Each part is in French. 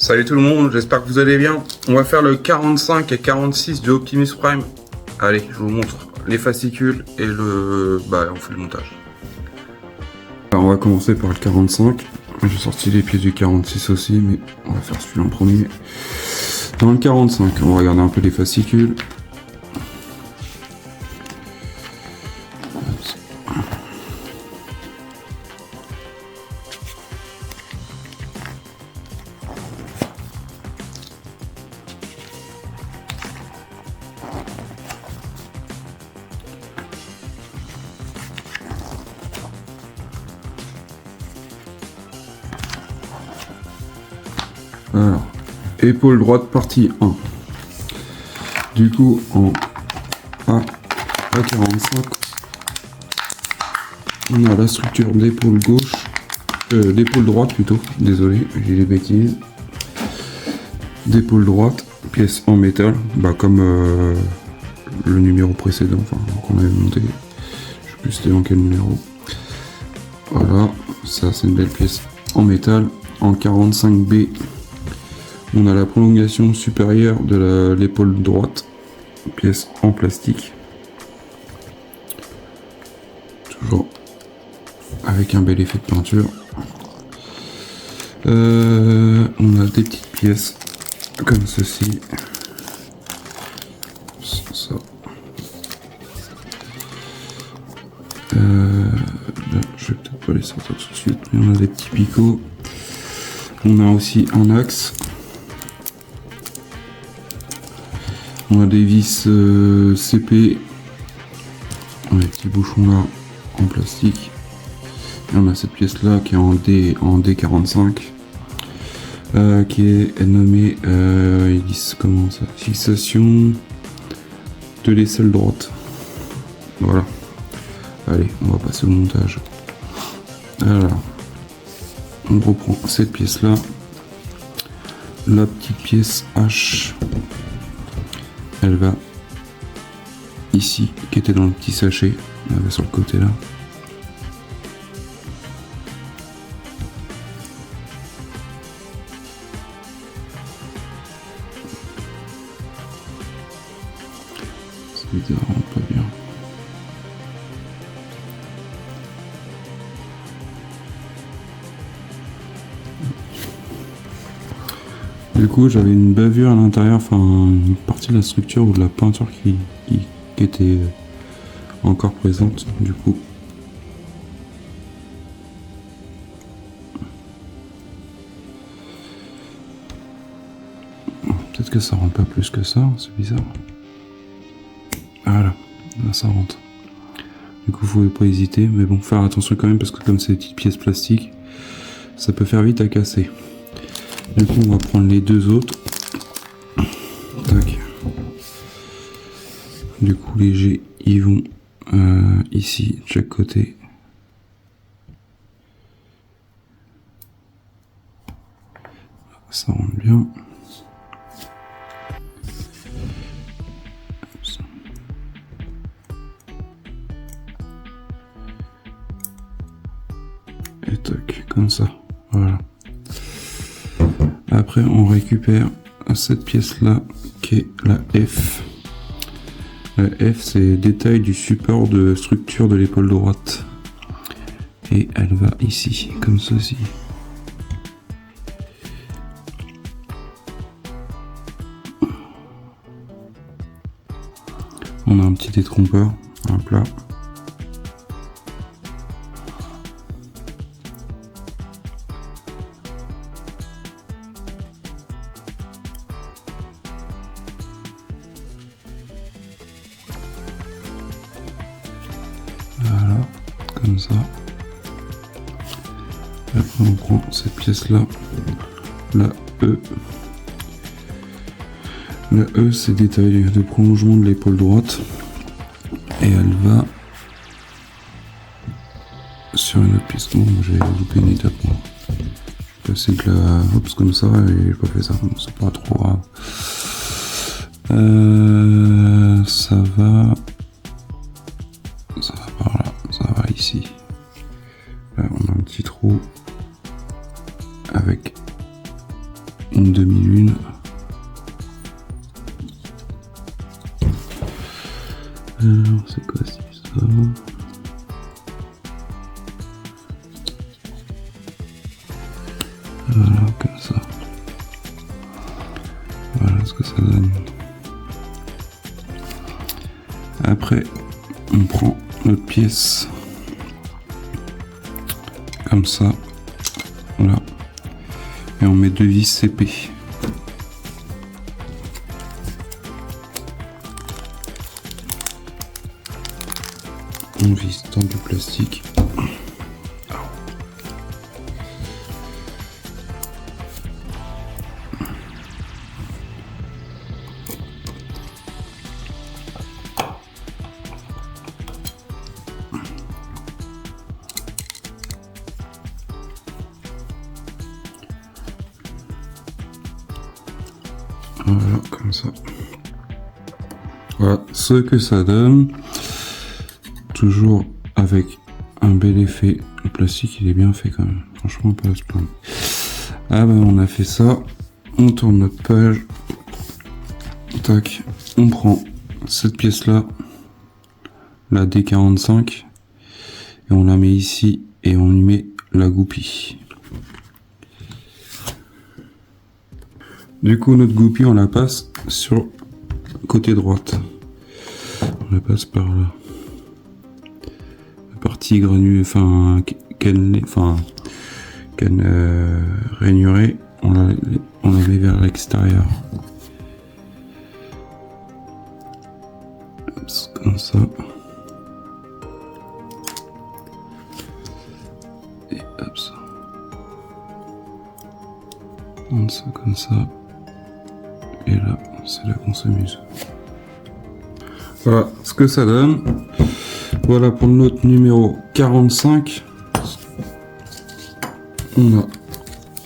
Salut tout le monde, j'espère que vous allez bien. On va faire le 45 et 46 du Optimus Prime. Allez, je vous montre les fascicules et on fait le montage. Alors on va commencer par le 45. J'ai sorti les pièces du 46 aussi, mais on va faire celui-là en premier. Dans le 45, on va regarder un peu les fascicules. Alors, épaule droite partie 1. Du coup, en A45, on a la structure d'épaule gauche, d'épaule droite plutôt, désolé, j'ai des bêtises. D'épaule droite, pièce en métal, comme le numéro précédent, qu'on avait monté, je sais plus c'était dans quel numéro. Voilà, ça c'est une belle pièce en métal. En 45B, on a la prolongation supérieure de l'épaule droite, pièce en plastique. Toujours avec un bel effet de peinture. On a des petites pièces comme ceci. Ça. Là, je vais peut-être pas les sortir tout de suite, mais on a des petits picots. On a aussi un axe. On a des vis CP, on a des petits bouchons là en plastique. Et on a cette pièce là qui est en D45, qui est nommée, ils disent comment ça, fixation de l'aisselle droite. Voilà. Allez, on va passer au montage. Alors, on reprend cette pièce là, la petite pièce H. Elle va ici, qui était dans le petit sachet, elle va sur le côté là. C'est bizarre, pas bien. Du coup, j'avais une bavure à l'intérieur, une partie de la structure ou de la peinture qui était encore présente. Du coup, peut-être que ça rentre pas plus que ça, c'est bizarre. Voilà, là ça rentre. Du coup, faut pas hésiter, mais bon, faire attention quand même parce que comme c'est des petites pièces plastiques, ça peut faire vite à casser. Du coup, on va prendre les deux autres. Tac. Du coup, les G, ils vont ici, de chaque côté. Ça rentre bien. Et tac, comme ça. Voilà. Après, on récupère cette pièce-là, qui est la F. La F, c'est détail du support de structure de l'épaule droite. Et elle va ici, comme ceci. On a un petit détrompeur, un plat. Voilà, comme ça. Après on prend cette pièce là, la E. La E c'est détail de prolongement de l'épaule droite. Et elle va sur une autre pièce. Bon, j'ai loupé une étape. Je passer de la hop comme ça et j'ai pas fait ça. Bon, c'est pas trop grave. Ça va par là, ça va ici. Là, on a un petit trou avec une demi-lune. Alors, c'est quoi ça? Voilà, comme ça. Voilà ce que ça donne. Après, on prend notre pièce comme ça, voilà, et on met deux vis CP. On visse dans du plastique. Voilà, comme ça. Voilà ce que ça donne. Toujours avec un bel effet. Le plastique, il est bien fait quand même. Franchement, pas à se plaindre. Ah ben, on a fait ça. On tourne notre page. Tac. On prend cette pièce-là, la D45, et on la met ici et on y met la goupille. Du coup, notre goupille, on la passe sur côté droite. On la passe par là. La partie granulée, enfin, rainurée, on la met vers l'extérieur. Comme ça. Et hop ça. On ça comme ça. Et là, c'est là qu'on s'amuse. Voilà ce que ça donne. Voilà pour notre numéro 45. On a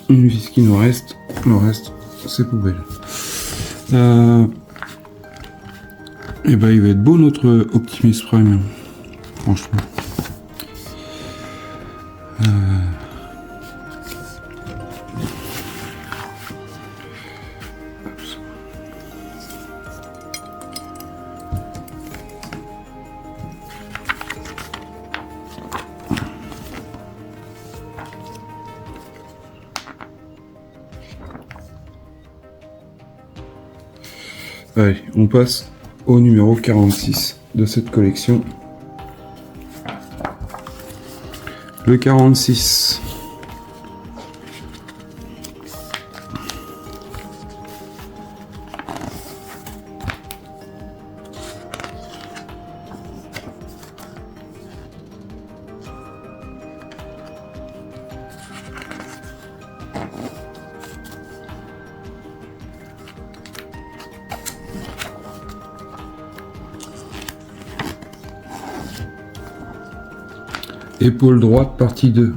une vis qui nous reste. Le reste, c'est poubelle. Et ben il va être beau notre Optimus Prime. Franchement. Allez, on passe au numéro 46 de cette collection. Le 46. Épaule droite, partie 2.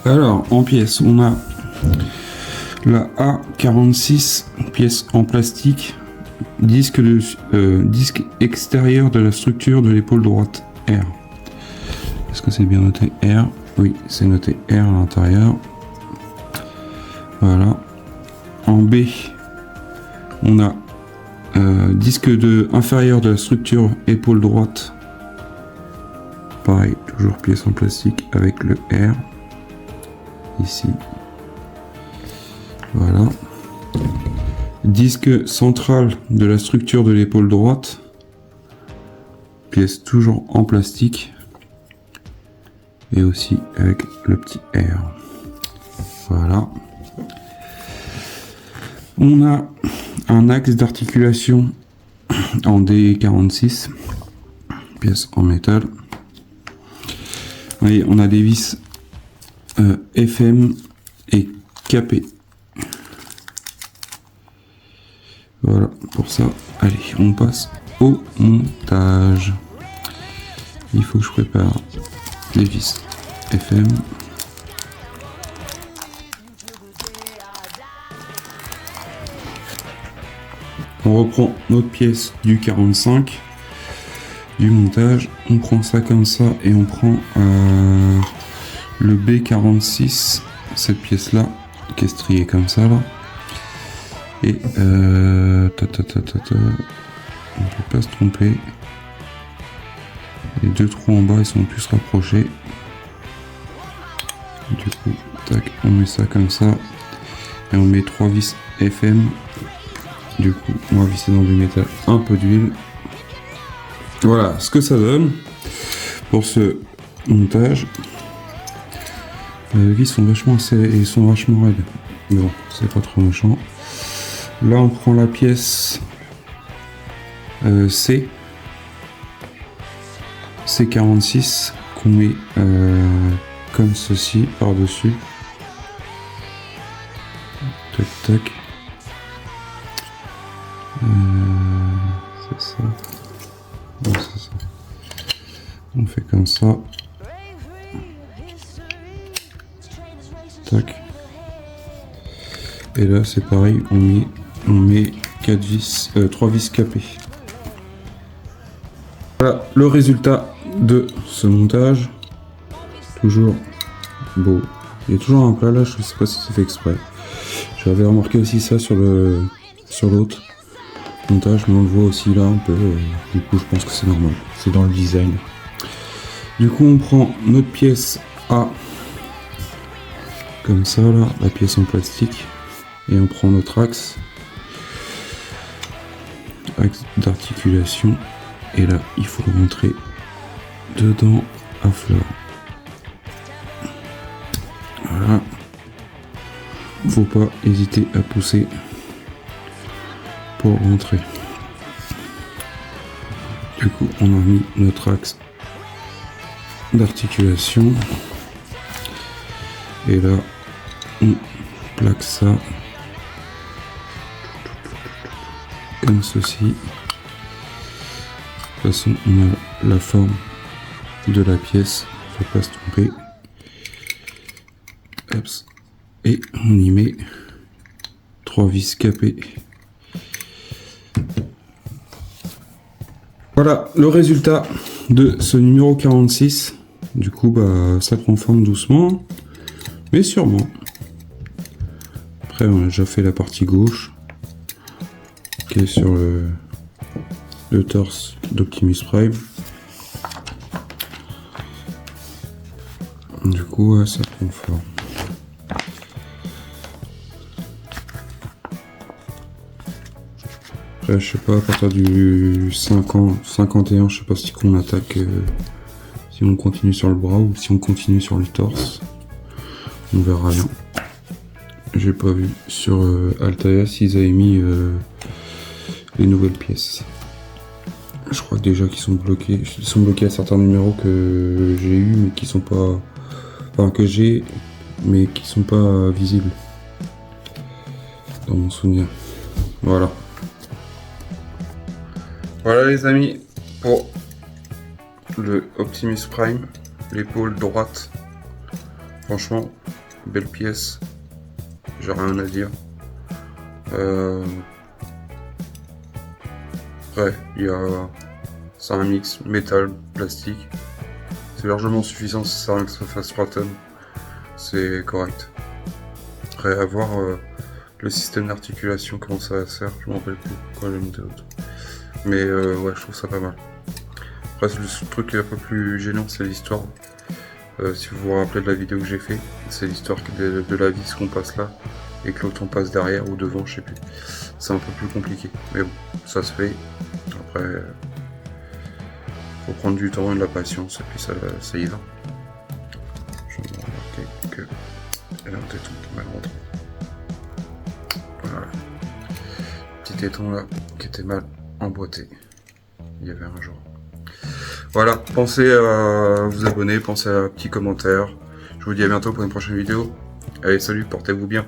Alors, en pièces, on a la A46, pièce en plastique, disque extérieur de la structure de l'épaule droite, R. Est-ce que c'est bien noté R? Oui, c'est noté R à l'intérieur. Voilà. En B, on a disque inférieur de la structure épaule droite. Pareil, toujours pièce en plastique avec le R. Ici. Voilà. Disque central de la structure de l'épaule droite. Pièce toujours en plastique. Et aussi avec le petit R. Voilà. On a un axe d'articulation en D46. Pièce en métal. Oui, on a des vis FM et KP. Voilà, pour ça, allez, on passe au montage. Il faut que je prépare les vis FM. On reprend notre pièce du 45. Du montage, on prend ça comme ça et on prend le B46 cette pièce là qui est striée comme ça là. Et on peut pas se tromper. Les deux trous en bas ils sont plus rapprochés. Du coup, tac, on met ça comme ça. Et on met 3 vis FM. Du coup, on va visser dans du métal, un peu d'huile. Voilà ce que ça donne pour ce montage. Les vis sont vachement raides. Mais bon, c'est pas trop méchant. Là, on prend la pièce C46 qu'on met comme ceci par-dessus. Tac, tac. C'est ça. Non, c'est ça. On fait comme ça. Tac. Et là, c'est pareil, on met 4 vis, 3 vis capées. Voilà le résultat de ce montage. Toujours beau. Il y a toujours un plat là, je sais pas si c'est fait exprès. J'avais remarqué aussi ça sur l'autre montage, mais on le voit aussi là un peu. Du coup, je pense que c'est normal. C'est dans le design. Du coup, on prend notre pièce A, comme ça là, la pièce en plastique, et on prend notre axe d'articulation, et là, il faut rentrer dedans à fleur. Voilà. Faut pas hésiter à pousser pour rentrer. Du coup, on a mis notre axe d'articulation. Et là, on plaque ça comme ceci. De toute façon, on a la forme de la pièce, faut pas se tromper. Hop. Et on y met 3 vis capées. Voilà le résultat de ce numéro 46. Du coup, bah, ça prend forme doucement, mais sûrement. Après, on a déjà fait la partie gauche, qui est sur le torse d'Optimus Prime. Du coup, ouais, ça prend forme. Après, je sais pas, à partir du 51, je sais pas si on attaque, si on continue sur le bras ou si on continue sur le torse. On verra bien. J'ai pas vu sur Altaïa s'ils avaient mis les nouvelles pièces. Je crois déjà qu'ils sont bloqués. Ils sont bloqués à certains numéros que j'ai eu mais qui sont pas. Enfin que j'ai mais qui sont pas visibles. Dans mon souvenir. Voilà. Voilà les amis pour le Optimus Prime, l'épaule droite. Franchement, belle pièce. J'ai rien à dire. Ouais, c'est un mix métal, plastique. C'est largement suffisant si ça que ça fasse 3 tonnes. C'est correct. Après, à voir le système d'articulation, comment ça va se faire, je m'en rappelle plus quand j'ai monté l'autre. Mais ouais, je trouve ça pas mal. Après, le truc un peu plus gênant, c'est l'histoire. Si vous vous rappelez de la vidéo que j'ai fait, c'est l'histoire de la vis qu'on passe là et que l'autre on passe derrière ou devant, je sais plus. C'est un peu plus compliqué, mais bon, ça se fait. Après, faut prendre du temps et de la patience et puis ça y va. Je vais remarquer que elle a un téton qui mal rentré. Voilà, petit téton là qui était mal emboîté. Il y avait un jour. Voilà, pensez à vous abonner, pensez à un petit commentaire. Je vous dis à bientôt pour une prochaine vidéo. Allez, salut, portez-vous bien.